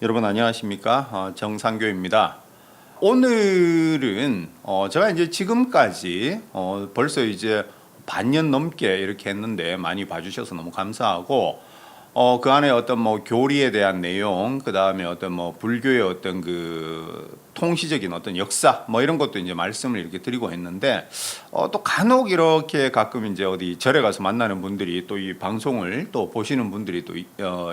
여러분 안녕하십니까? 정상교입니다. 오늘은 제가 이제 지금까지 벌써 이제 반년 넘게 이렇게 했는데 많이 봐주셔서 너무 감사하고 그 안에 어떤 뭐 교리에 대한 내용, 그 다음에 어떤 뭐 불교의 어떤 그 통시적인 어떤 역사 뭐 이런 것도 이제 말씀을 이렇게 드리고 했는데 또 간혹 이렇게 가끔 이제 어디 절에 가서 만나는 분들이 또 이 방송을 또 보시는 분들이 또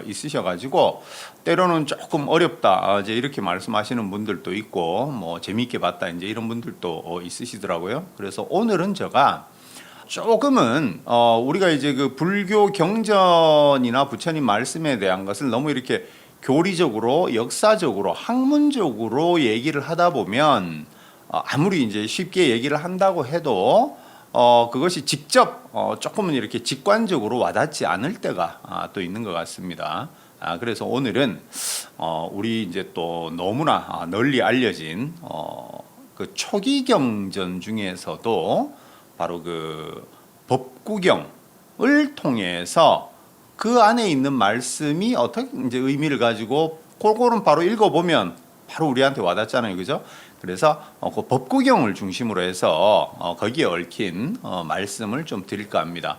있으셔가지고 때로는 조금 어렵다 이제 이렇게 말씀하시는 분들도 있고 뭐 재미있게 봤다 이제 이런 분들도 있으시더라고요. 그래서 오늘은 제가 조금은 우리가 이제 그 불교 경전이나 부처님 말씀에 대한 것을 너무 이렇게 교리적으로 역사적으로 학문적으로 얘기를 하다 보면 아무리 이제 쉽게 얘기를 한다고 해도 그것이 직접 조금은 이렇게 직관적으로 와닿지 않을 때가 또 있는 것 같습니다. 그래서 오늘은 우리 이제 또 너무나 널리 알려진 그 초기 경전 중에서도 바로 그 법구경을 통해서 그 안에 있는 말씀이 어떻게 이제 의미를 가지고 그거는 바로 읽어보면 바로 우리한테 와닿잖아요, 그죠? 그래서 그 법구경을 중심으로 해서 거기에 얽힌 말씀을 좀 드릴까 합니다.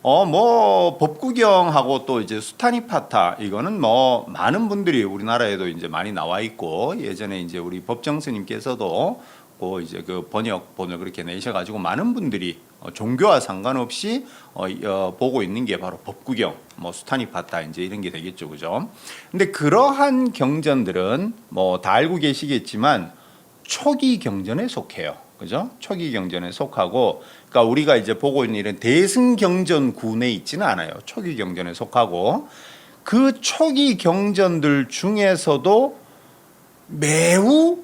뭐 법구경하고 또 이제 수타니파타 이거는 뭐 많은 분들이 우리나라에도 이제 많이 나와 있고 예전에 이제 우리 법정 스님께서도 이제 그 번역본을 그렇게 내셔가지고 많은 분들이 종교와 상관없이 보고 있는 게 바로 법구경, 뭐 수타니파타 이제 이런 게 되겠죠, 그죠? 근데 그러한 경전들은 뭐 다 알고 계시겠지만 초기 경전에 속해요, 그죠? 초기 경전에 속하고, 그러니까 우리가 이제 보고 있는 이런 대승경전군에 있지는 않아요. 초기 경전에 속하고 그 초기 경전들 중에서도 매우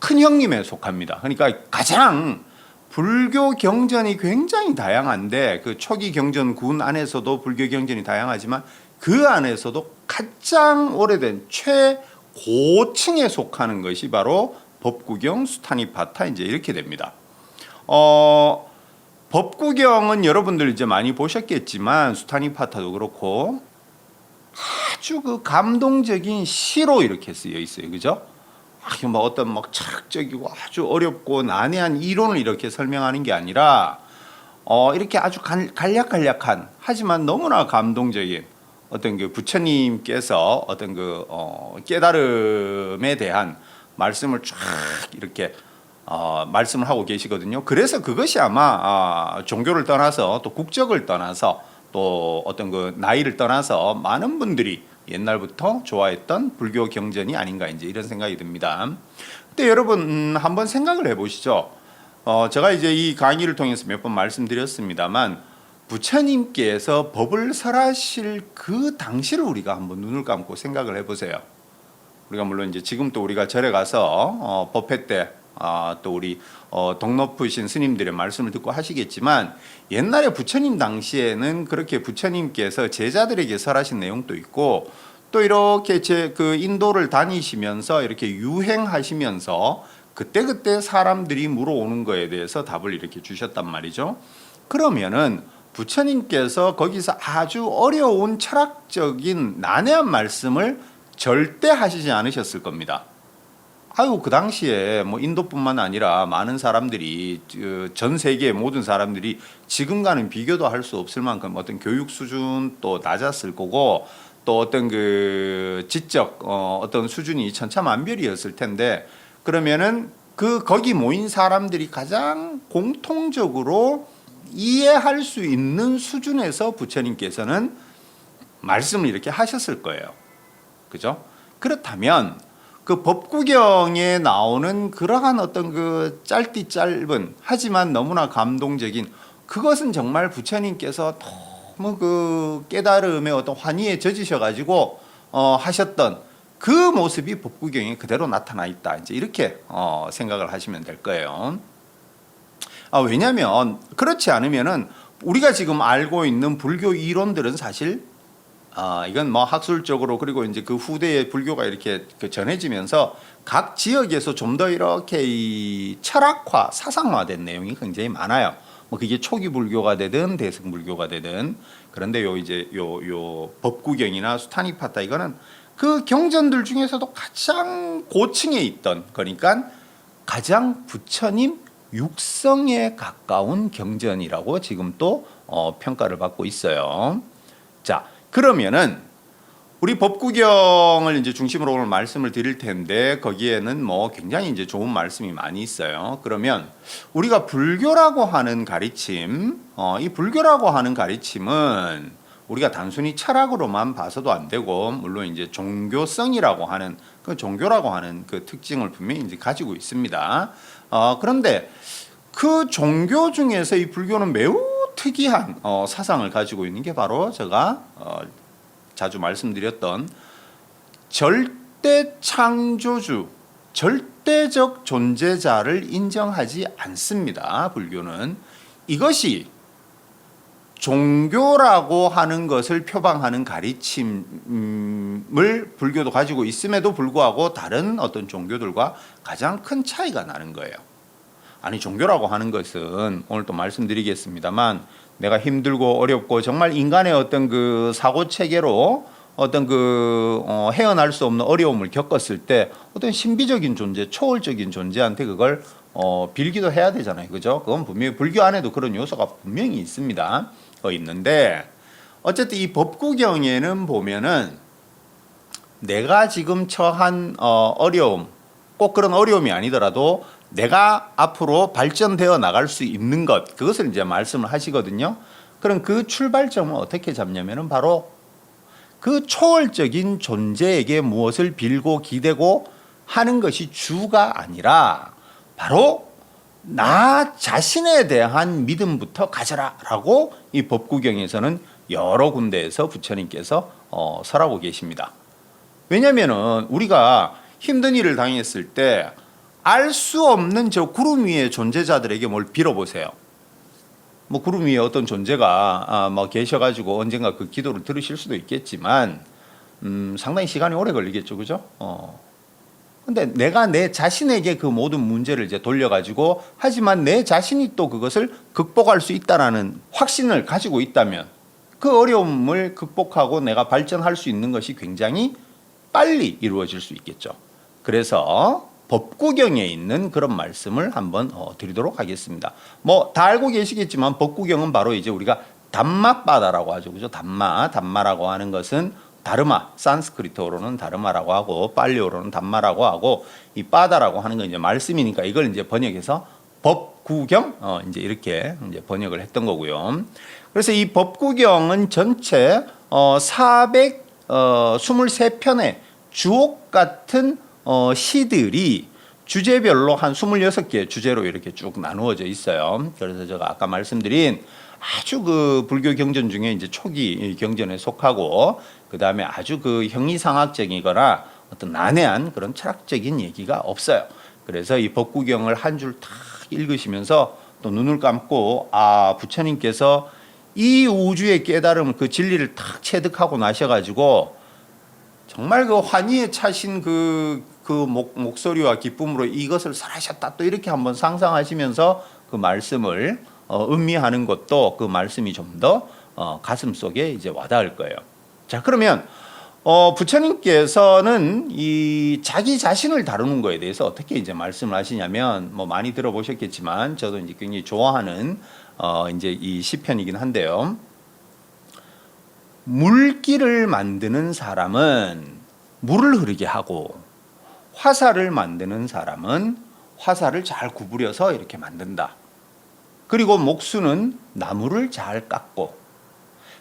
큰 형님에 속합니다. 그러니까 가장 불교 경전이 굉장히 다양한데 그 초기 경전군 안에서도 불교 경전이 다양하지만 그 안에서도 가장 오래된 최고층에 속하는 것이 바로 법구경, 수타니파타 이제 이렇게 됩니다. 법구경은 여러분들 이제 많이 보셨겠지만 수타니파타도 그렇고 아주 그 감동적인 시로 이렇게 쓰여 있어요, 그죠? 뭐 어떤 막 철학적이고 아주 어렵고 난해한 이론을 이렇게 설명하는 게 아니라 이렇게 아주 간략간략한 하지만 너무나 감동적인 어떤 그 부처님께서 어떤 그 깨달음에 대한 말씀을 쫙 이렇게 말씀을 하고 계시거든요. 그래서 그것이 아마 종교를 떠나서 또 국적을 떠나서 또 어떤 그 나이를 떠나서 많은 분들이 옛날부터 좋아했던 불교 경전이 아닌가 이제 이런 생각이 듭니다. 근데 여러분 한번 생각을 해보시죠. 제가 이제 이 강의를 통해서 몇 번 말씀드렸습니다만 부처님께서 법을 설하실 그 당시를 우리가 한번 눈을 감고 생각을 해보세요. 우리가 물론 이제 지금 또 우리가 절에 가서 법회 때 또 우리 덕 높으신 스님들의 말씀을 듣고 하시겠지만 옛날에 부처님 당시에는 그렇게 부처님께서 제자들에게 설하신 내용도 있고 또 이렇게 그 인도를 다니시면서 이렇게 유행하시면서 그때그때 사람들이 물어오는 거에 대해서 답을 이렇게 주셨단 말이죠. 그러면은 부처님께서 거기서 아주 어려운 철학적인 난해한 말씀을 절대 하시지 않으셨을 겁니다. 아유, 그 당시에 뭐 인도뿐만 아니라 많은 사람들이 전 세계의 모든 사람들이 지금과는 비교도 할 수 없을 만큼 어떤 교육 수준도 낮았을 거고 또 어떤 그 지적 어떤 수준이 천차만별이었을 텐데 그러면은 거기 모인 사람들이 가장 공통적으로 이해할 수 있는 수준에서 부처님께서는 말씀을 이렇게 하셨을 거예요. 그죠? 그렇다면 그 법구경에 나오는 그러한 어떤 그 짧은 하지만 너무나 감동적인 그것은 정말 부처님께서 너무 그 깨달음의 어떤 환희에 젖으셔가지고 하셨던 그 모습이 법구경에 그대로 나타나 있다. 이제 이렇게 생각을 하시면 될 거예요. 왜냐하면 그렇지 않으면은 우리가 지금 알고 있는 불교 이론들은 사실 이건 뭐 학술적으로 그리고 이제 그 후대에 불교가 이렇게 전해지면서 각 지역에서 좀 더 이렇게 이 철학화, 사상화된 내용이 굉장히 많아요. 뭐 그게 초기 불교가 되든 대승 불교가 되든 그런데 요 이제 요 법구경이나 수타니파타 이거는 그 경전들 중에서도 가장 고층에 있던, 그러니까 가장 부처님 육성에 가까운 경전이라고 지금 또 평가를 받고 있어요. 자, 그러면은 우리 법구경을 이제 중심으로 오늘 말씀을 드릴 텐데 거기에는 뭐 굉장히 이제 좋은 말씀이 많이 있어요. 그러면 우리가 불교라고 하는 가르침, 이 불교라고 하는 가르침은 우리가 단순히 철학으로만 봐서도 안 되고, 물론 이제 종교성이라고 하는 그 종교라고 하는 그 특징을 분명히 이제 가지고 있습니다. 그런데 그 종교 중에서 이 불교는 매우 특이한 사상을 가지고 있는 게 바로 제가 자주 말씀드렸던 절대 창조주, 절대적 존재자를 인정하지 않습니다. 불교는 이것이 종교라고 하는 것을 표방하는 가르침을 불교도 가지고 있음에도 불구하고 다른 어떤 종교들과 가장 큰 차이가 나는 거예요. 아니, 종교라고 하는 것은 오늘 또 말씀드리겠습니다만 내가 힘들고 어렵고 정말 인간의 어떤 그 사고 체계로 어떤 그 헤어날 수 없는 어려움을 겪었을 때 어떤 신비적인 존재, 초월적인 존재한테 그걸 빌기도 해야 되잖아요, 그죠? 그건 분명히 불교 안에도 그런 요소가 분명히 있습니다. 있는데 어쨌든 이 법구경에는 보면은 내가 지금 처한 어려움, 꼭 그런 어려움이 아니더라도 내가 앞으로 발전되어 나갈 수 있는 것, 그것을 이제 말씀을 하시거든요. 그럼 그 출발점은 어떻게 잡냐면은 바로 그 초월적인 존재에게 무엇을 빌고 기대고 하는 것이 주가 아니라 바로 나 자신에 대한 믿음부터 가져라라고 이 법구경에서는 여러 군데에서 부처님께서 설하고 계십니다. 왜냐하면은 우리가 힘든 일을 당했을 때 알 수 없는 저 구름 위의 존재자들에게 뭘 빌어보세요. 뭐 구름 위에 어떤 존재가 뭐 계셔가지고 언젠가 그 기도를 들으실 수도 있겠지만 상당히 시간이 오래 걸리겠죠, 그죠? 근데 내가 내 자신에게 그 모든 문제를 이제 돌려가지고 하지만 내 자신이 또 그것을 극복할 수 있다라는 확신을 가지고 있다면 그 어려움을 극복하고 내가 발전할 수 있는 것이 굉장히 빨리 이루어질 수 있겠죠. 그래서 법구경에 있는 그런 말씀을 한번 드리도록 하겠습니다. 뭐 다 알고 계시겠지만 법구경은 바로 이제 우리가 담마바다라고 하죠, 그죠? 담마라고 하는 것은 다르마, 산스크리트어로는 다르마라고 하고 팔리어로는 담마라고 하고 이 바다라고 하는 건 이제 말씀이니까 이걸 이제 번역해서 법구경 이제 이렇게 이제 번역을 했던 거고요. 그래서 이 법구경은 전체 423편의 주옥 같은 시들이 주제별로 한 26개 주제로 이렇게 쭉 나누어져 있어요. 그래서 제가 아까 말씀드린 아주 그 불교 경전 중에 이제 초기 경전에 속하고 그 다음에 아주 그 형이상학적이거나 어떤 난해한 그런 철학적인 얘기가 없어요. 그래서 이 법구경을 한 줄 탁 읽으시면서 또 눈을 감고 부처님께서 이 우주의 깨달음, 그 진리를 탁 체득하고 나셔가지고 정말 그 환희에 차신 그 목소리와 기쁨으로 이것을 설하셨다, 또 이렇게 한번 상상하시면서 그 말씀을 음미하는 것도 그 말씀이 좀 더 가슴 속에 이제 와닿을 거예요. 자, 그러면 부처님께서는 이 자기 자신을 다루는 거에 대해서 어떻게 이제 말씀을 하시냐면 뭐 많이 들어보셨겠지만 저도 이제 굉장히 좋아하는 이제 이 시편이긴 한데요. 물길을 만드는 사람은 물을 흐르게 하고 화살을 만드는 사람은 화살을 잘 구부려서 이렇게 만든다. 그리고 목수는 나무를 잘 깎고,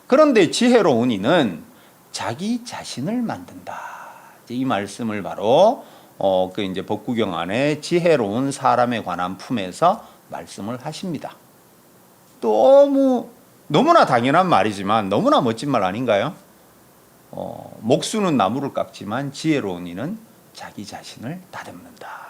그런데 지혜로운 이는 자기 자신을 만든다. 이 말씀을 바로 그 이제 법구경 안에 지혜로운 사람에 관한 품에서 말씀을 하십니다. 너무나 당연한 말이지만 너무나 멋진 말 아닌가요? 목수는 나무를 깎지만 지혜로운 이는 자기 자신을 다듬는다.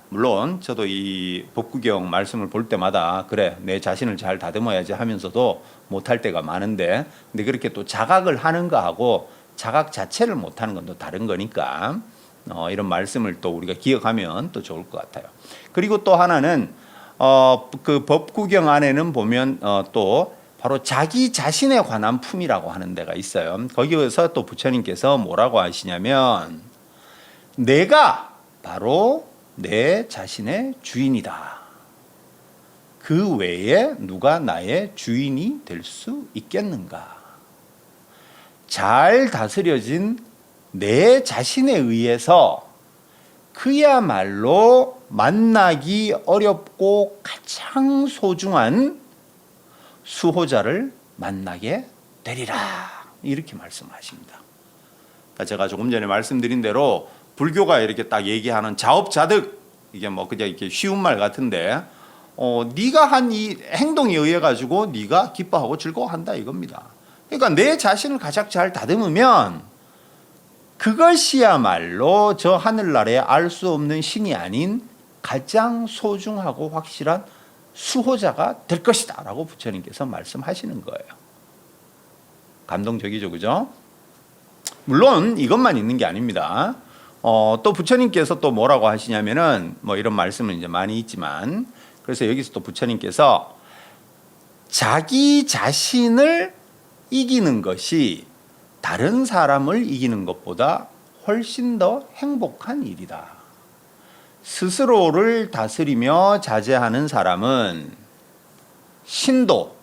물론 저도 이 법구경 말씀을 볼 때마다 그래, 내 자신을 잘 다듬어야지 하면서도 못할 때가 많은데, 근데 그렇게 또 자각을 하는 거하고 자각 자체를 못하는 건 또 다른 거니까 이런 말씀을 또 우리가 기억하면 또 좋을 것 같아요. 그리고 또 하나는 그 법구경 안에는 보면 또 바로 자기 자신에 관한 품이라고 하는 데가 있어요. 거기에서 또 부처님께서 뭐라고 하시냐면 내가 바로 내 자신의 주인이다. 그 외에 누가 나의 주인이 될 수 있겠는가? 잘 다스려진 내 자신에 의해서 그야말로 만나기 어렵고 가장 소중한 수호자를 만나게 되리라. 이렇게 말씀하십니다. 그러니까 제가 조금 전에 말씀드린 대로 불교가 이렇게 딱 얘기하는 자업자득, 이게 뭐 그냥 이렇게 쉬운 말 같은데 네가 한 이 행동에 의해 가지고 네가 기뻐하고 즐거워한다 이겁니다. 그러니까 내 자신을 가장 잘 다듬으면 그것이야말로 저 하늘나라에 알 수 없는 신이 아닌 가장 소중하고 확실한 수호자가 될 것이다 라고 부처님께서 말씀하시는 거예요. 감동적이죠, 그죠? 물론 이것만 있는 게 아닙니다. 또 부처님께서 또 뭐라고 하시냐면은 뭐 이런 말씀은 이제 많이 있지만, 그래서 여기서 또 부처님께서 자기 자신을 이기는 것이 다른 사람을 이기는 것보다 훨씬 더 행복한 일이다. 스스로를 다스리며 자제하는 사람은 신도,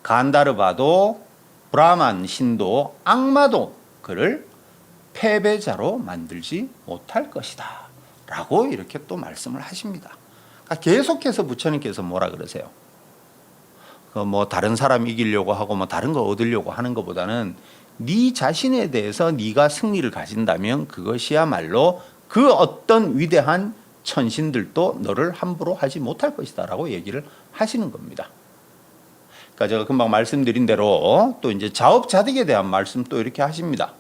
간다르바도, 브라만 신도, 악마도 그를 패배자로 만들지 못할 것이다 라고 이렇게 또 말씀을 하십니다. 그러니까 계속해서 부처님께서 뭐라 그러세요? 뭐 다른 사람 이기려고 하고 뭐 다른 거 얻으려고 하는 것보다는 네 자신에 대해서 네가 승리를 가진다면 그것이야말로 그 어떤 위대한 천신들도 너를 함부로 하지 못할 것이다 라고 얘기를 하시는 겁니다. 그러니까 제가 금방 말씀드린 대로 또 이제 자업자득에 대한 말씀 또 이렇게 하십니다.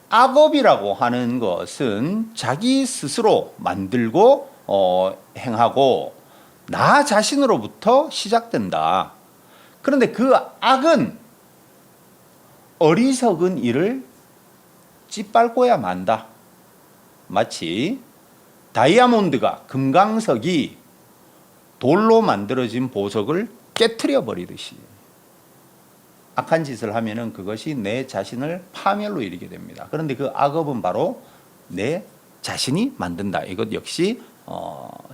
악업이라고 하는 것은 자기 스스로 만들고 행하고 나 자신으로부터 시작된다. 그런데 그 악은 어리석은 일을 찌빨고야 만다. 마치 다이아몬드가, 금강석이 돌로 만들어진 보석을 깨트려 버리듯이 악한 짓을 하면은 그것이 내 자신을 파멸로 이르게 됩니다. 그런데 그 악업은 바로 내 자신이 만든다. 이것 역시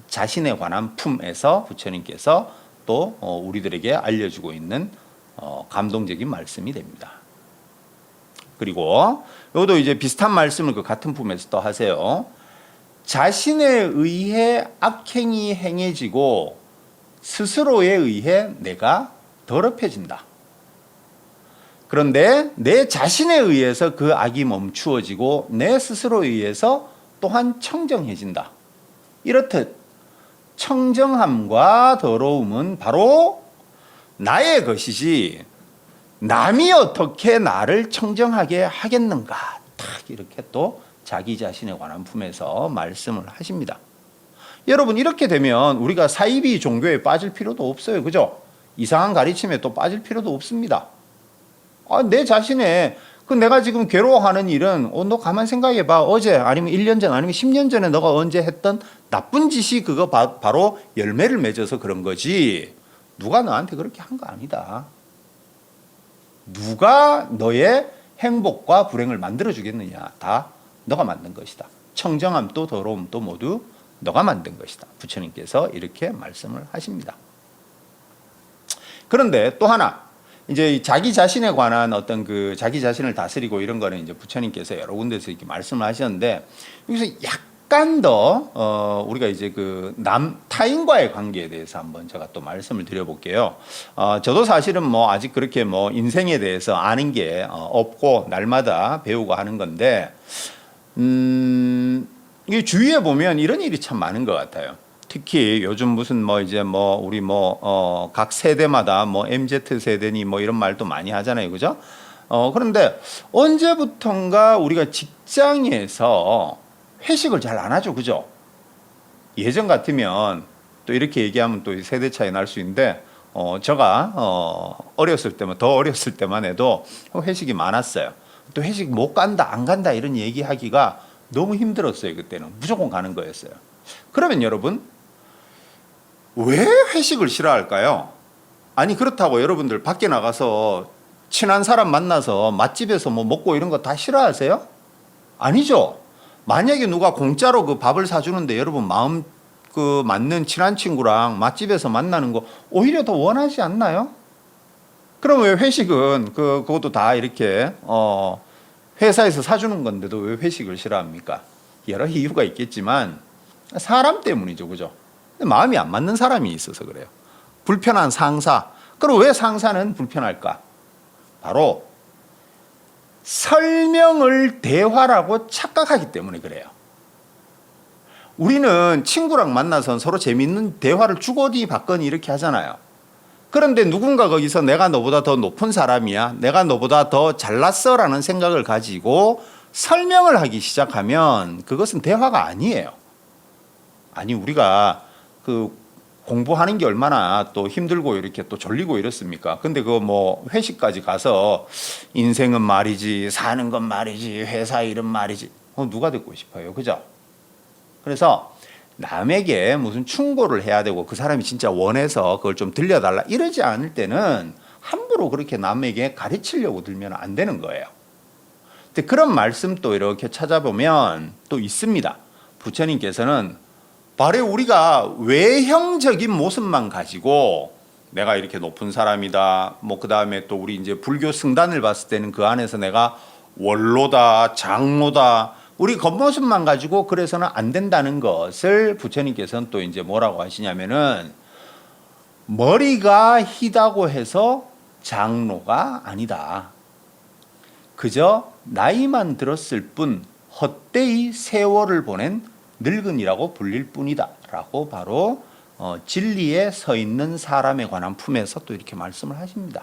자신에 관한 품에서 부처님께서 또 우리들에게 알려주고 있는 감동적인 말씀이 됩니다. 그리고 이것도 이제 비슷한 말씀을 그 같은 품에서 또 하세요. 자신에 의해 악행이 행해지고 스스로에 의해 내가 더럽혀진다. 그런데 내 자신에 의해서 그 악이 멈추어지고 내 스스로에 의해서 또한 청정해진다. 이렇듯 청정함과 더러움은 바로 나의 것이지 남이 어떻게 나를 청정하게 하겠는가. 딱 이렇게 또 자기 자신에 관한 품에서 말씀을 하십니다. 여러분 이렇게 되면 우리가 사이비 종교에 빠질 필요도 없어요. 그죠? 이상한 가르침에 또 빠질 필요도 없습니다. 내 자신에 내가 지금 괴로워하는 일은 너 가만 생각해봐. 어제 아니면 1년 전 아니면 10년 전에 너가 언제 했던 나쁜 짓이 그거 바로 열매를 맺어서 그런 거지. 누가 너한테 그렇게 한 거 아니다. 누가 너의 행복과 불행을 만들어주겠느냐. 다 너가 만든 것이다. 청정함도 더러움도 모두 너가 만든 것이다. 부처님께서 이렇게 말씀을 하십니다. 그런데 또 하나, 이제 자기 자신에 관한 어떤 그 자기 자신을 다스리고 이런 거는 이제 부처님께서 여러 군데서 이렇게 말씀을 하셨는데, 여기서 약간 더 우리가 이제 그 타인과의 관계에 대해서 한번 제가 또 말씀을 드려볼게요. 저도 사실은 뭐 아직 그렇게 뭐 인생에 대해서 아는 게 없고 날마다 배우고 하는 건데, 이 주위에 보면 이런 일이 참 많은 것 같아요. 특히 요즘 무슨 뭐 이제 뭐 우리 뭐 각 세대마다 뭐 MZ 세대니 뭐 이런 말도 많이 하잖아요, 그죠? 그런데 언제부턴가 우리가 직장에서 회식을 잘 안 하죠, 그죠? 예전 같으면 또 이렇게 얘기하면 또 세대 차이 날 수 있는데, 제가 어렸을 때만 더 어렸을 때만 해도 회식이 많았어요. 또 회식 못 간다, 안 간다 이런 얘기하기가 너무 힘들었어요. 그때는 무조건 가는 거였어요. 그러면 여러분 왜 회식을 싫어할까요? 아니 그렇다고 여러분들 밖에 나가서 친한 사람 만나서 맛집에서 뭐 먹고 이런 거 다 싫어하세요? 아니죠. 만약에 누가 공짜로 그 밥을 사주는데 여러분 마음 그 맞는 친한 친구랑 맛집에서 만나는 거 오히려 더 원하지 않나요? 그럼 왜 회식은 그것도 다 이렇게 회사에서 사주는 건데도 왜 회식을 싫어합니까? 여러 이유가 있겠지만 사람 때문이죠, 그죠? 마음이 안 맞는 사람이 있어서 그래요. 불편한 상사. 그럼 왜 상사는 불편할까? 바로 설명을 대화라고 착각하기 때문에 그래요. 우리는 친구랑 만나서 서로 재밌는 대화를 주거니 받거니 이렇게 하잖아요. 그런데 누군가 거기서 내가 너보다 더 높은 사람이야, 내가 너보다 더 잘났어 라는 생각을 가지고 설명을 하기 시작하면 그것은 대화가 아니에요. 아니 우리가 그 공부하는 게 얼마나 또 힘들고 이렇게 또 졸리고 이렇습니까? 근데 그 뭐 회식까지 가서 인생은 말이지, 사는 건 말이지, 회사 일은 말이지, 누가 듣고 싶어요, 그죠? 그래서 남에게 무슨 충고를 해야 되고 그 사람이 진짜 원해서 그걸 좀 들려달라 이러지 않을 때는 함부로 그렇게 남에게 가르치려고 들면 안 되는 거예요. 근데 그런 말씀 또 이렇게 찾아보면 또 있습니다. 부처님께서는 바로 우리가 외형적인 모습만 가지고 내가 이렇게 높은 사람이다. 뭐 그 다음에 또 우리 이제 불교 승단을 봤을 때는 그 안에서 내가 원로다, 장로다. 우리 겉모습만 가지고 그래서는 안 된다는 것을 부처님께서는 또 이제 뭐라고 하시냐면은 머리가 희다고 해서 장로가 아니다. 그저 나이만 들었을 뿐 헛되이 세월을 보낸 늙은이라고 불릴 뿐이다 라고 바로 진리에 서 있는 사람에 관한 품에서 또 이렇게 말씀을 하십니다.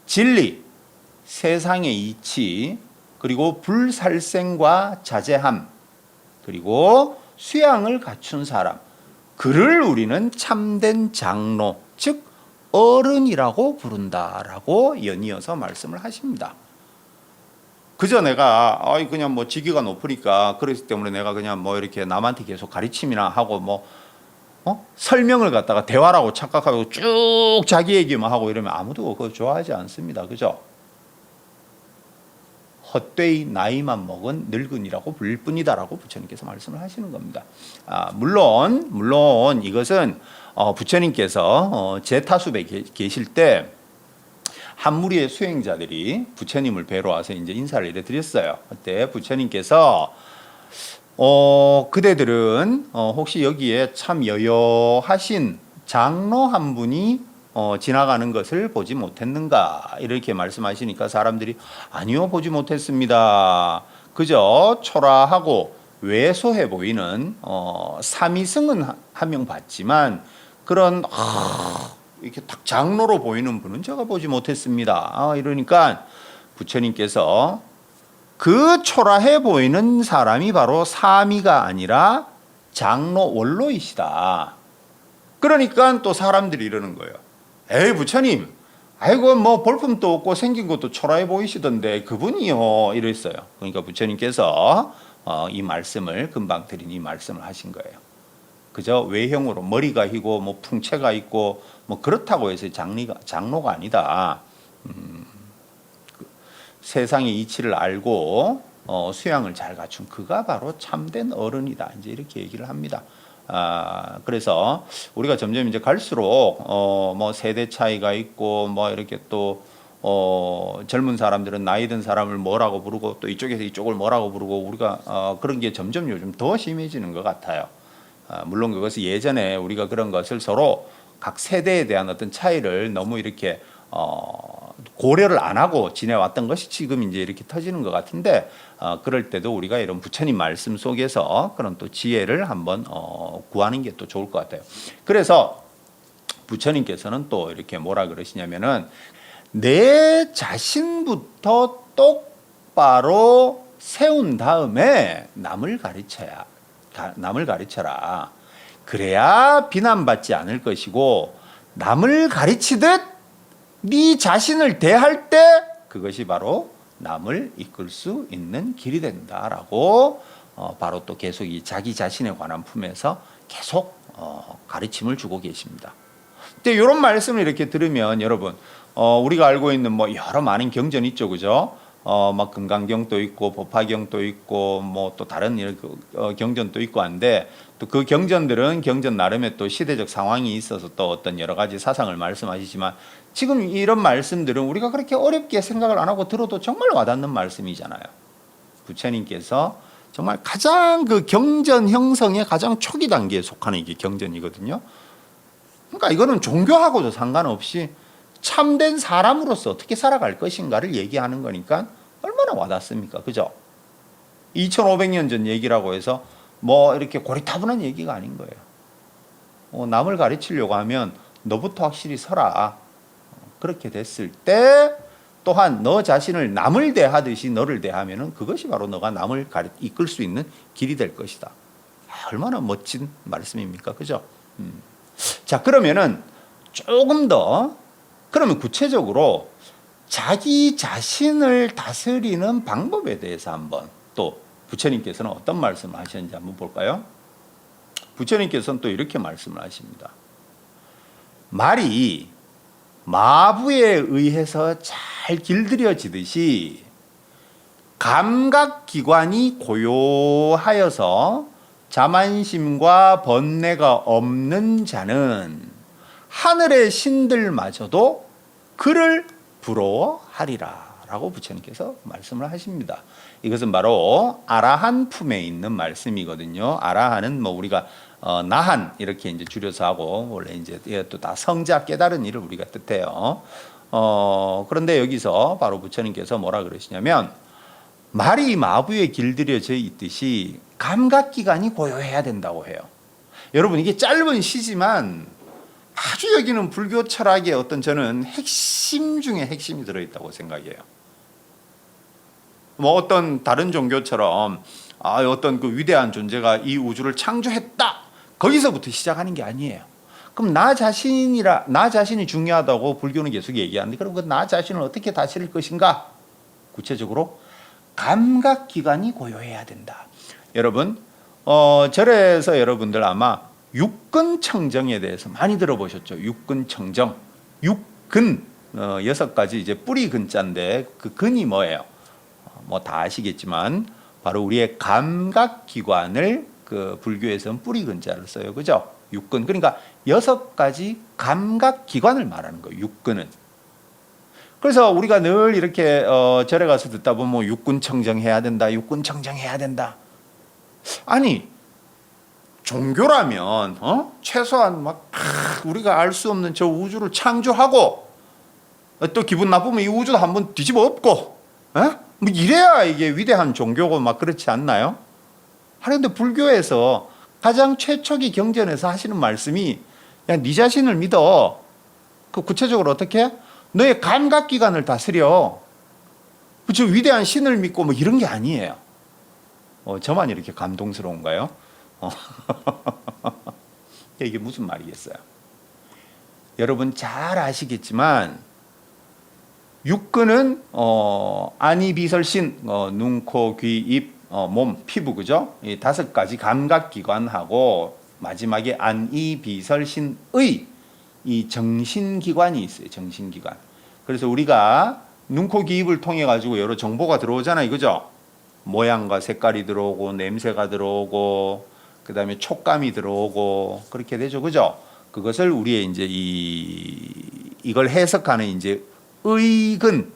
진리, 세상의 이치, 그리고 불살생과 자제함, 그리고 수양을 갖춘 사람, 그를 우리는 참된 장로, 즉 어른이라고 부른다라고 연이어서 말씀을 하십니다. 그저 내가 그냥 뭐 직위가 높으니까 그렇기 때문에 내가 그냥 뭐 이렇게 남한테 계속 가르침이나 하고 뭐 설명을 갖다가 대화라고 착각하고 쭉 자기 얘기만 하고 이러면 아무도 그거 좋아하지 않습니다. 그죠? 헛되이 나이만 먹은 늙은이라고 불릴 뿐이다라고 부처님께서 말씀을 하시는 겁니다. 물론 이것은 부처님께서 제타숲에 계실 때 한 무리의 수행자들이 부처님을 뵈러 와서 이제 인사를 이래 드렸어요. 그때 부처님께서 그대들은 혹시 여기에 참 여여하신 장로 한 분이 지나가는 것을 보지 못했는가 이렇게 말씀하시니까 사람들이 아니요 보지 못했습니다. 그저 초라하고 왜소해 보이는 삼위승은 한 명 봤지만 그런 이렇게 딱 장로로 보이는 분은 제가 보지 못했습니다. 이러니까 부처님께서 그 초라해 보이는 사람이 바로 사미가 아니라 장로 원로이시다. 그러니까 또 사람들이 이러는 거예요. 에이 부처님, 아이고 뭐 볼품도 없고 생긴 것도 초라해 보이시던데 그분이요 이랬어요. 그러니까 부처님께서 이 말씀을 금방 드린 이 말씀을 하신 거예요. 그저 외형으로 머리가 희고 뭐 풍채가 있고 뭐 그렇다고 해서 장로가 아니다. 세상의 이치를 알고 수양을 잘 갖춘 그가 바로 참된 어른이다. 이제 이렇게 얘기를 합니다. 그래서 우리가 점점 이제 갈수록 뭐 세대 차이가 있고 뭐 이렇게 또 젊은 사람들은 나이 든 사람을 뭐라고 부르고 또 이쪽에서 이쪽을 뭐라고 부르고 우리가 그런 게 점점 요즘 더 심해지는 것 같아요. 물론 그것은 예전에 우리가 그런 것을 서로 각 세대에 대한 어떤 차이를 너무 이렇게 고려를 안 하고 지내왔던 것이 지금 이제 이렇게 터지는 것 같은데 그럴 때도 우리가 이런 부처님 말씀 속에서 그런 또 지혜를 한번 구하는 게 또 좋을 것 같아요. 그래서 부처님께서는 또 이렇게 뭐라 그러시냐면은 내 자신부터 똑바로 세운 다음에 남을 가르쳐라. 그래야 비난받지 않을 것이고 남을 가르치듯 네 자신을 대할 때 그것이 바로 남을 이끌 수 있는 길이 된다라고 바로 또 계속 이 자기 자신에 관한 품에서 계속 가르침을 주고 계십니다. 근데 이런 말씀을 이렇게 들으면 여러분, 우리가 알고 있는 뭐 여러 많은 경전이 있죠, 그죠? 막 금강경도 있고 법화경도 있고 뭐 또 다른 경전도 있고 한데 또 그 경전들은 경전 나름의 또 시대적 상황이 있어서 또 어떤 여러 가지 사상을 말씀하시지만 지금 이런 말씀들은 우리가 그렇게 어렵게 생각을 안 하고 들어도 정말 와닿는 말씀이잖아요. 부처님께서 정말 가장 그 경전 형성의 가장 초기 단계에 속하는 이게 경전이거든요. 그러니까 이거는 종교하고도 상관없이 참된 사람으로서 어떻게 살아갈 것인가를 얘기하는 거니까 얼마나 와닿습니까? 그죠? 2500년 전 얘기라고 해서 뭐 이렇게 고리타분한 얘기가 아닌 거예요. 남을 가르치려고 하면 너부터 확실히 서라. 그렇게 됐을 때 또한 너 자신을 남을 대하듯이 너를 대하면은 그것이 바로 너가 남을 이끌 수 있는 길이 될 것이다. 얼마나 멋진 말씀입니까? 그죠? 자, 그러면은 조금 더 그러면 구체적으로 자기 자신을 다스리는 방법에 대해서 한번 또 부처님께서는 어떤 말씀을 하셨는지 한번 볼까요? 부처님께서는 또 이렇게 말씀을 하십니다. 말이 마부에 의해서 잘 길들여지듯이 감각기관이 고요하여서 자만심과 번뇌가 없는 자는 하늘의 신들마저도 그를 부러워하리라 라고 부처님께서 말씀을 하십니다. 이것은 바로 아라한 품에 있는 말씀이거든요. 아라한은 뭐 우리가 나한 이렇게 이제 줄여서 하고 원래 이제 또 다 성자 깨달은 일을 우리가 뜻해요. 그런데 여기서 바로 부처님께서 뭐라 그러시냐면 말이 마부에 길들여져 있듯이 감각기관이 고요해야 된다고 해요. 여러분 이게 짧은 시지만 아주 여기는 불교 철학의 어떤 저는 핵심 중에 핵심이 들어있다고 생각해요. 뭐 어떤 다른 종교처럼 어떤 그 위대한 존재가 이 우주를 창조했다. 거기서부터 시작하는 게 아니에요. 그럼 나 자신이 중요하다고 불교는 계속 얘기하는데 그럼 그 나 자신을 어떻게 다스릴 것인가? 구체적으로 감각기관이 고요해야 된다. 여러분 절에서 여러분들 아마 육근청정에 대해서 많이 들어보셨죠? 육근청정. 육근 6가지 이제 뿌리 근자인데 그 근이 뭐예요? 뭐 다 아시겠지만 바로 우리의 감각기관을 그 불교에서는 뿌리 근자를 써요. 그죠? 육근. 그러니까 6가지 감각기관을 말하는 거예요. 육근은. 그래서 우리가 늘 이렇게 절에 가서 듣다 보면 뭐 육근청정해야 된다. 육근청정해야 된다. 아니 종교라면 최소한 막 우리가 알 수 없는 저 우주를 창조하고 또 기분 나쁘면 이 우주도 한번 뒤집어 엎고 뭐 이래야 이게 위대한 종교고 막 그렇지 않나요? 그런데 불교에서 가장 최초기 경전에서 하시는 말씀이 야, 네 자신을 믿어. 그 구체적으로 어떻게? 너의 감각기관을 다스려. 저 위대한 신을 믿고 뭐 이런 게 아니에요. 저만 이렇게 감동스러운가요? 이게 무슨 말이겠어요? 여러분 잘 아시겠지만 육근은 안이비설신, 눈, 코, 귀, 입, 몸, 피부 그죠? 이 5가지 감각기관하고 마지막에 안이비설신의 이 정신기관이 있어요. 정신기관. 그래서 우리가 눈, 코, 귀, 입을 통해 가지고 여러 정보가 들어오잖아요. 그죠? 모양과 색깔이 들어오고 냄새가 들어오고 그 다음에 촉감이 들어오고 그렇게 되죠. 그죠? 그것을 우리의 이제 이걸 해석하는 이제 의근,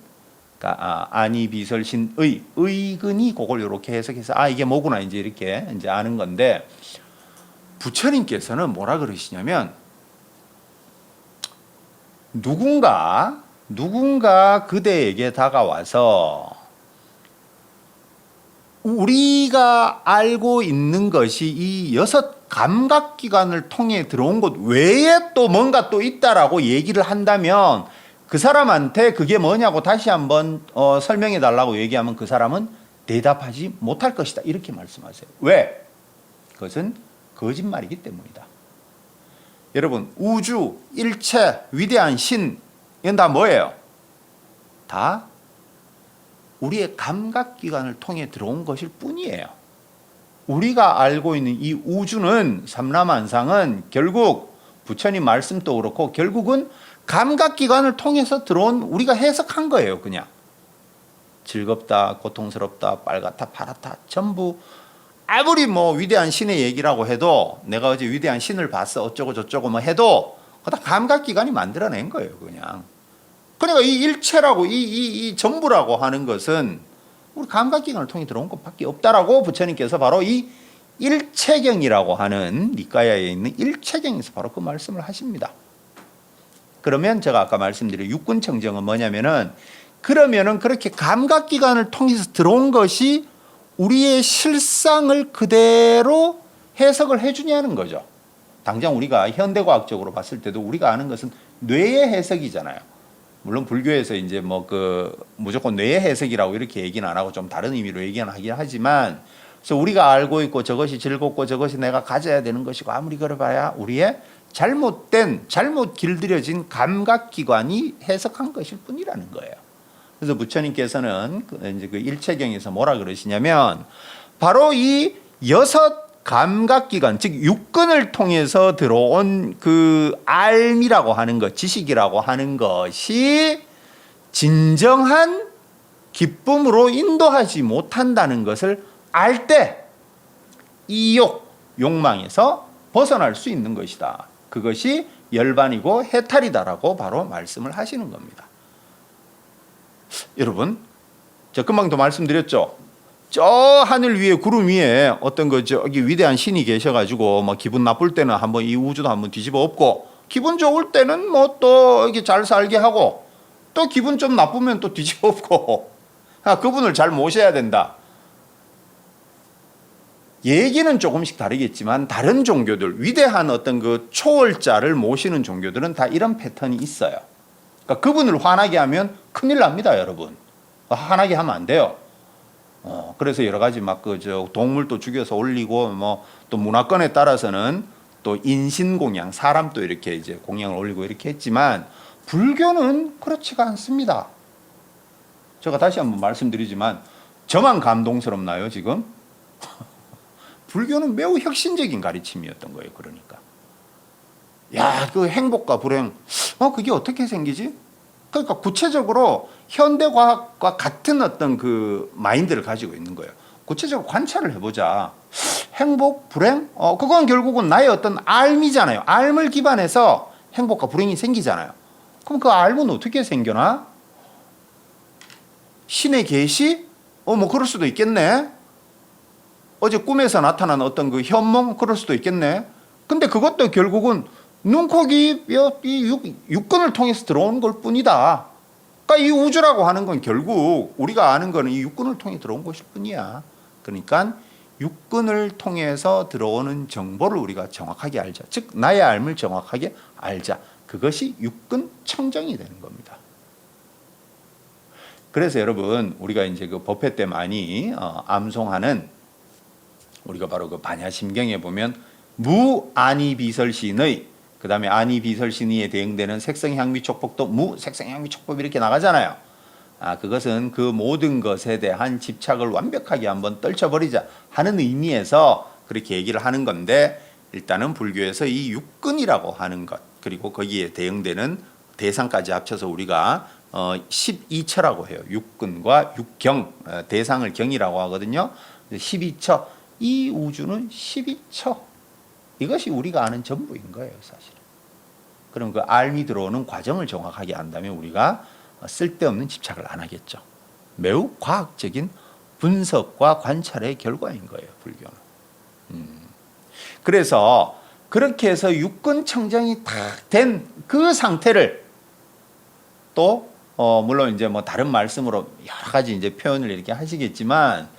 그러니까 안이비설신의 의근이 그걸 이렇게 해석해서 이게 뭐구나 이제 이렇게 이제 아는 건데 부처님께서는 뭐라 그러시냐면 누군가 그대에게 다가와서 우리가 알고 있는 것이 이 6 감각기관을 통해 들어온 것 외에 또 뭔가 또 있다라고 얘기를 한다면 그 사람한테 그게 뭐냐고 다시 한번 설명해 달라고 얘기하면 그 사람은 대답하지 못할 것이다. 이렇게 말씀하세요. 왜? 그것은 거짓말이기 때문이다. 여러분 우주, 일체, 위대한 신 이건 다 뭐예요? 다 우리의 감각기관을 통해 들어온 것일 뿐이에요. 우리가 알고 있는 이 우주는 삼라만상은 결국 부처님 말씀도 그렇고 결국은 감각기관을 통해서 들어온 우리가 해석한 거예요. 그냥 즐겁다, 고통스럽다, 빨갛다, 파랗다 전부 아무리 뭐 위대한 신의 얘기라고 해도 내가 어제 위대한 신을 봤어 어쩌고 저쩌고 뭐 해도 그다 감각기관이 만들어낸 거예요. 그냥 그러니까 이 일체라고 이 전부라고 하는 것은 우리 감각기관을 통해 들어온 것밖에 없다라고 부처님께서 바로 이 일체경이라고 하는 니까야에 있는 일체경에서 바로 그 말씀을 하십니다. 그러면 제가 아까 말씀드린 육군청정은 뭐냐면은 그러면은 그렇게 감각기관을 통해서 들어온 것이 우리의 실상을 그대로 해석을 해주냐는 거죠. 당장 우리가 현대과학적으로 봤을 때도 우리가 아는 것은 뇌의 해석이잖아요. 물론 불교에서 이제 뭐 무조건 뇌의 해석이라고 이렇게 얘기는 안 하고 좀 다른 의미로 얘기는 하긴 하지만 그래서 우리가 알고 있고 저것이 즐겁고 저것이 내가 가져야 되는 것이고 아무리 그래봐야 우리의 잘못 길들여진 감각기관이 해석한 것일 뿐이라는 거예요. 그래서 부처님께서는 이제 그 일체경에서 뭐라 그러시냐면 바로 이 6 감각기관, 즉 육근을 통해서 들어온 그 알미라고 하는 것, 지식이라고 하는 것이 진정한 기쁨으로 인도하지 못한다는 것을 알 때 이욕, 욕망에서 벗어날 수 있는 것이다. 그것이 열반이고 해탈이다라고 바로 말씀을 하시는 겁니다. 여러분, 제가 금방도 말씀드렸죠. 저 하늘 위에 구름 위에 어떤 저기 위대한 신이 계셔가지고 뭐 기분 나쁠 때는 한번 이 우주도 한번 뒤집어 엎고 기분 좋을 때는 뭐 또 이렇게 잘 살게 하고 또 기분 좀 나쁘면 또 뒤집어 엎고 그분을 잘 모셔야 된다. 얘기는 조금씩 다르겠지만 다른 종교들 위대한 어떤 그 초월자를 모시는 종교들은 다 이런 패턴이 있어요. 그러니까 그분을 화나게 하면 큰일 납니다, 여러분. 화나게 하면 안 돼요. 그래서 여러 가지 막 동물도 죽여서 올리고 뭐 또 문화권에 따라서는 또 인신공양, 사람도 이렇게 이제 공양을 올리고 이렇게 했지만 불교는 그렇지가 않습니다. 제가 다시 한번 말씀드리지만 저만 감동스럽나요, 지금? 불교는 매우 혁신적인 가르침이었던 거예요. 그러니까 야, 그 행복과 불행 그게 어떻게 생기지? 그러니까 구체적으로 현대과학과 같은 어떤 그 마인드를 가지고 있는 거예요. 구체적으로 관찰을 해보자. 행복, 불행 그건 결국은 나의 어떤 알미잖아요. 알을 기반해서 행복과 불행이 생기잖아요. 그럼 그 알은 어떻게 생겨나? 신의 계시? 뭐 그럴 수도 있겠네. 어제 꿈에서 나타난 어떤 그 현몽 그럴 수도 있겠네. 근데 그것도 결국은 눈, 코, 귀, 뼈, 이 육근을 통해서 들어오는 걸 뿐이다. 그러니까 이 우주라고 하는 건 결국 우리가 아는 거는 이 육근을 통해 들어온 것일 뿐이야. 그러니까 육근을 통해서 들어오는 정보를 우리가 정확하게 알자. 즉 나의 알을 정확하게 알자. 그것이 육근 청정이 되는 겁니다. 그래서 여러분 우리가 이제 그 법회 때 많이 암송하는 우리가 바로 그 반야심경에 보면 무아니비설신의 그 다음에 아니비설신의에 대응되는 색성향미촉법도 무색성향미촉법 이렇게 나가잖아요. 그것은 그 모든 것에 대한 집착을 완벽하게 한번 떨쳐버리자 하는 의미에서 그렇게 얘기를 하는 건데 일단은 불교에서 이 육근이라고 하는 것 그리고 거기에 대응되는 대상까지 합쳐서 우리가 12처라고 해요. 육근과 육경 대상을 경이라고 하거든요. 12처 이 우주는 12처 이것이 우리가 아는 전부인 거예요, 사실. 그럼 그 알미 들어오는 과정을 정확하게 안다면 우리가 쓸데없는 집착을 안 하겠죠. 매우 과학적인 분석과 관찰의 결과인 거예요, 불교는. 그래서 그렇게 해서 육근 청정이 다 된 그 상태를 또 물론 이제 뭐 다른 말씀으로 여러 가지 이제 표현을 이렇게 하시겠지만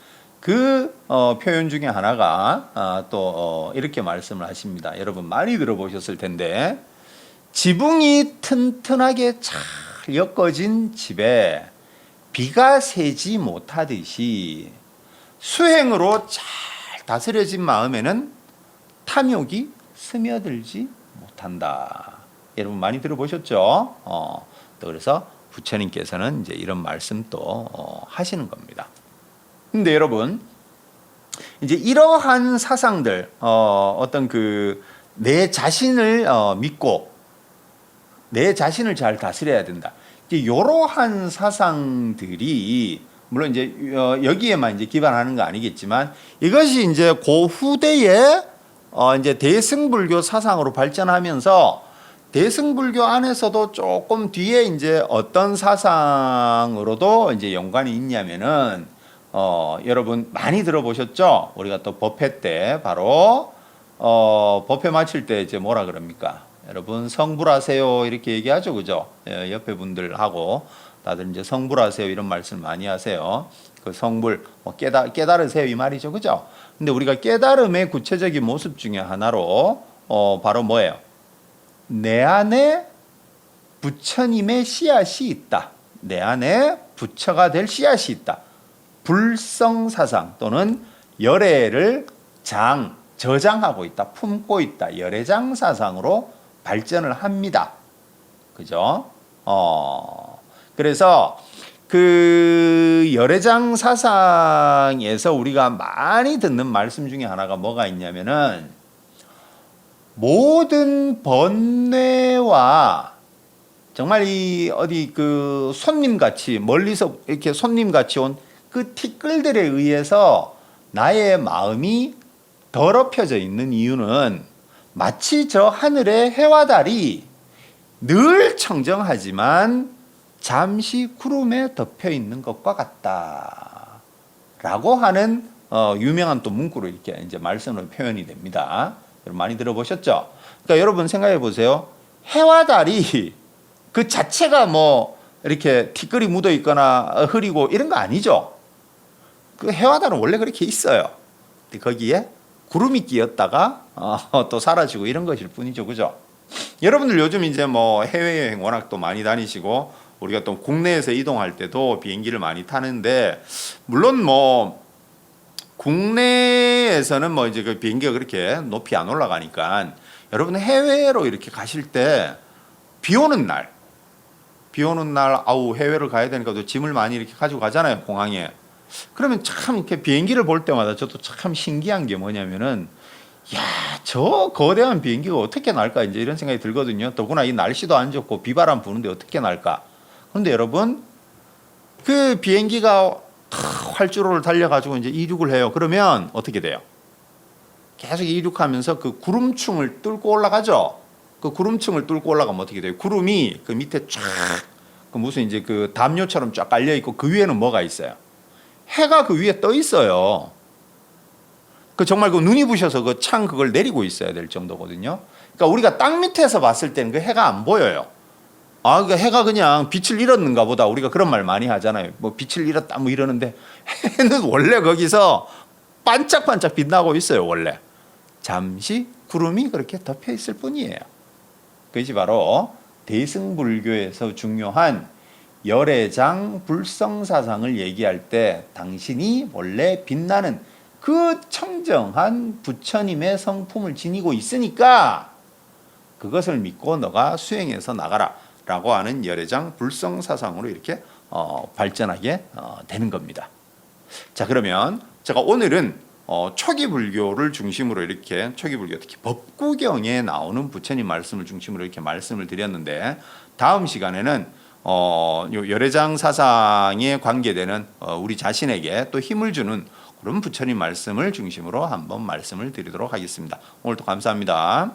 그 표현 중에 하나가 또 이렇게 말씀을 하십니다. 여러분 많이 들어보셨을 텐데 지붕이 튼튼하게 잘 엮어진 집에 비가 새지 못하듯이 수행으로 잘 다스려진 마음에는 탐욕이 스며들지 못한다. 여러분 많이 들어보셨죠? 또 그래서 부처님께서는 이제 이런 말씀 또 하시는 겁니다. 근데 여러분 이제 이러한 사상들 어떤 그 내 자신을 믿고 내 자신을 잘 다스려야 된다. 이러한 사상들이 물론 이제 여기에만 이제 기반하는 거 아니겠지만 이것이 이제 그 후대에 이제 대승불교 사상으로 발전하면서 대승불교 안에서도 조금 뒤에 이제 어떤 사상으로도 이제 연관이 있냐면은 여러분 많이 들어보셨죠? 우리가 또 법회 때 바로 법회 마칠 때 이제 뭐라 그럽니까? 여러분 성불하세요 이렇게 얘기하죠, 그죠? 옆에 분들하고 다들 이제 성불하세요 이런 말씀 많이 하세요. 그 성불 깨달으세요 이 말이죠, 그죠? 근데 우리가 깨달음의 구체적인 모습 중에 하나로 바로 뭐예요? 내 안에 부처님의 씨앗이 있다. 내 안에 부처가 될 씨앗이 있다. 불성사상 또는 열애를 저장하고 있다. 품고 있다. 열애장 사상으로 발전을 합니다. 그죠? 그래서 그 열애장 사상에서 우리가 많이 듣는 말씀 중에 하나가 뭐가 있냐면은 모든 번뇌와 정말 이 어디 그 손님같이 멀리서 이렇게 손님같이 온 그 티끌들에 의해서 나의 마음이 더럽혀져 있는 이유는 마치 저 하늘의 해와 달이 늘 청정하지만 잠시 구름에 덮여 있는 것과 같다. 라고 하는 유명한 또 문구로 이렇게 이제 말씀으로 표현이 됩니다. 여러분 많이 들어보셨죠? 그러니까 여러분 생각해 보세요. 해와 달이 그 자체가 뭐 이렇게 티끌이 묻어 있거나 흐리고 이런 거 아니죠? 그 해와 달은 원래 그렇게 있어요. 거기에 구름이 끼었다가 또 사라지고 이런 것일 뿐이죠, 그죠? 여러분들 요즘 이제 뭐 해외여행 워낙 또 많이 다니시고 우리가 또 국내에서 이동할 때도 비행기를 많이 타는데 물론 뭐 국내에서는 뭐 이제 그 비행기가 그렇게 높이 안 올라가니까 여러분 해외로 이렇게 가실 때 비 오는 날 아우 해외를 가야 되니까 또 짐을 많이 이렇게 가지고 가잖아요, 공항에. 그러면 참 이렇게 비행기를 볼 때마다 저도 참 신기한 게 뭐냐면은 야, 저 거대한 비행기가 어떻게 날까 이제 이런 생각이 들거든요. 더구나 이 날씨도 안 좋고 비바람 부는데 어떻게 날까? 그런데 여러분 그 비행기가 활주로를 달려가지고 이제 이륙을 해요. 그러면 어떻게 돼요? 계속 이륙하면서 그 구름층을 뚫고 올라가죠. 그 구름층을 뚫고 올라가면 어떻게 돼요? 구름이 그 밑에 쫙 그 무슨 이제 그 담요처럼 쫙 깔려 있고 그 위에는 뭐가 있어요? 해가 그 위에 떠 있어요. 그 정말 그 눈이 부셔서 그 창 그걸 내리고 있어야 될 정도거든요. 그러니까 우리가 땅 밑에서 봤을 때는 그 해가 안 보여요. 그 해가 그냥 빛을 잃었는가 보다. 우리가 그런 말 많이 하잖아요. 뭐 빛을 잃었다 뭐 이러는데 해는 원래 거기서 반짝반짝 빛나고 있어요, 원래. 잠시 구름이 그렇게 덮여 있을 뿐이에요. 그것이 바로 대승불교에서 중요한 열애장 불성사상을 얘기할 때 당신이 원래 빛나는 그 청정한 부처님의 성품을 지니고 있으니까 그것을 믿고 너가 수행해서 나가라 라고 하는 열애장 불성사상으로 이렇게 발전하게 되는 겁니다. 자, 그러면 제가 오늘은 초기 불교를 중심으로 이렇게 초기 불교 특히 법구경에 나오는 부처님 말씀을 중심으로 이렇게 말씀을 드렸는데 다음 시간에는 요 열애장 사상에 관계되는 우리 자신에게 또 힘을 주는 그런 부처님 말씀을 중심으로 한번 말씀을 드리도록 하겠습니다. 오늘도 감사합니다.